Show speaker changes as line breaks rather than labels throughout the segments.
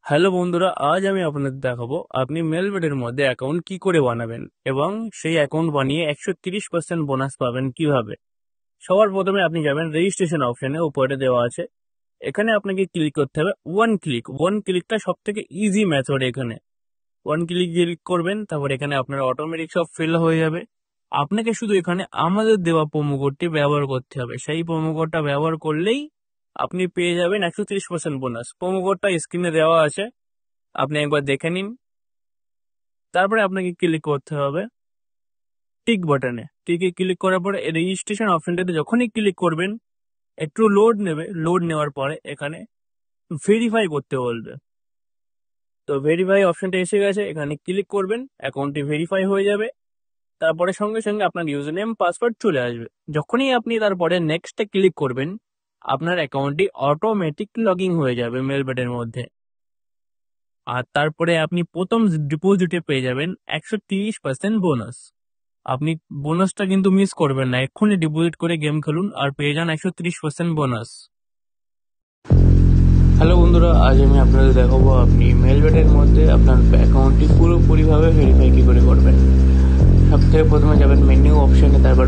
Hello বন্ধুরা, আজ আমি আপনাদের দেখাবো আপনি মেলবেটের মধ্যে অ্যাকাউন্ট কি করে বানাবেন এবং সেই অ্যাকাউন্ট বানিয়ে 130% বোনাস পাবেন কিভাবে। সবার প্রথমে আপনি যাবেন রেজিস্ট্রেশন অপশনে, উপরে দেওয়া আছে। এখানে আপনাকে ক্লিক করতে হবে ওয়ান ক্লিকটা সব থেকে ইজি মেথড। এখানে ওয়ান ক্লিক করবেন, তারপর এখানে আপনার অটোমেটিক সব ফিল হয়ে যাবে। আপনাকে শুধু এখানে আমাদের দেওয়া প্রোমো কোডটি ব্যবহার করতে হবে। সেই প্রোমো কোডটা ব্যবহার করলেই আপনি পেয়ে যাবেন 130% বোনাস। প্রোমো কোডটা স্ক্রিনে দেওয়া আছে, আপনি একবার দেখে নিন। তারপরে আপনাকে ক্লিক করতে হবে টিকে ক্লিক করার পরে রেজিস্ট্রেশন অপশনটাতে যখনই ক্লিক করবেন একটু লোড নেবে। লোড নেওয়ার পরে এখানে ভেরিফাই করতে বলবে। তো ভেরিফাই অপশনটা এসে গেছে, এখানে ক্লিক করবেন, অ্যাকাউন্টটি ভেরিফাই হয়ে যাবে। তারপরে সঙ্গে সঙ্গে আপনার ইউজার নেম পাসওয়ার্ড চলে আসবে। যখনই আপনি তারপরে নেক্সটে ক্লিক করবেন আপনার অ্যাকাউন্টটি অটোমেটিক লগ ইন হয়ে যাবে মেলবেটের মধ্যে। আর তারপরে আপনি প্রথম ডিপোজিটে পেয়ে যাবেন 130% বোনাস। আপনি বোনাসটা কিন্তু মিস করবেন না, এক্ষুনি ডিপোজিট করে গেম খেলুন আর পেয়ে যান 130% বোনাস। হ্যালো বন্ধুরা, আজ আমি আপনাদের দেখাবো আপনি মেলবেটের মধ্যে আপনার অ্যাকাউন্টটি পুরোপুরিভাবে ভেরিফাই কী করে করবেন। সব থেকে প্রথমে যাবেন মেনু অপশানে, তারপর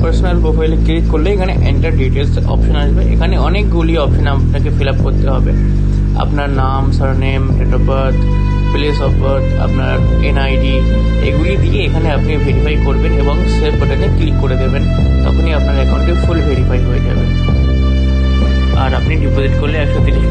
পার্সোনাল প্রোফাইলে ক্লিক করলে এখানে এন্টার ডিটেলস অপশন আসবে। এখানে অনেকগুলি অপশন আপনাকে ফিল আপ করতে হবে। আপনার নাম, surname, date of birth, place of birth, আপনার এনআইডি, এগুলি দিয়ে এখানে আপনি ভেরিফাই করবেন এবং সেভ বাটনে ক্লিক করে দেবেন। তখনই আপনার অ্যাকাউন্টে ফুল ভেরিফাই হয়ে যাবে আর আপনি ডিপোজিট করলে 130%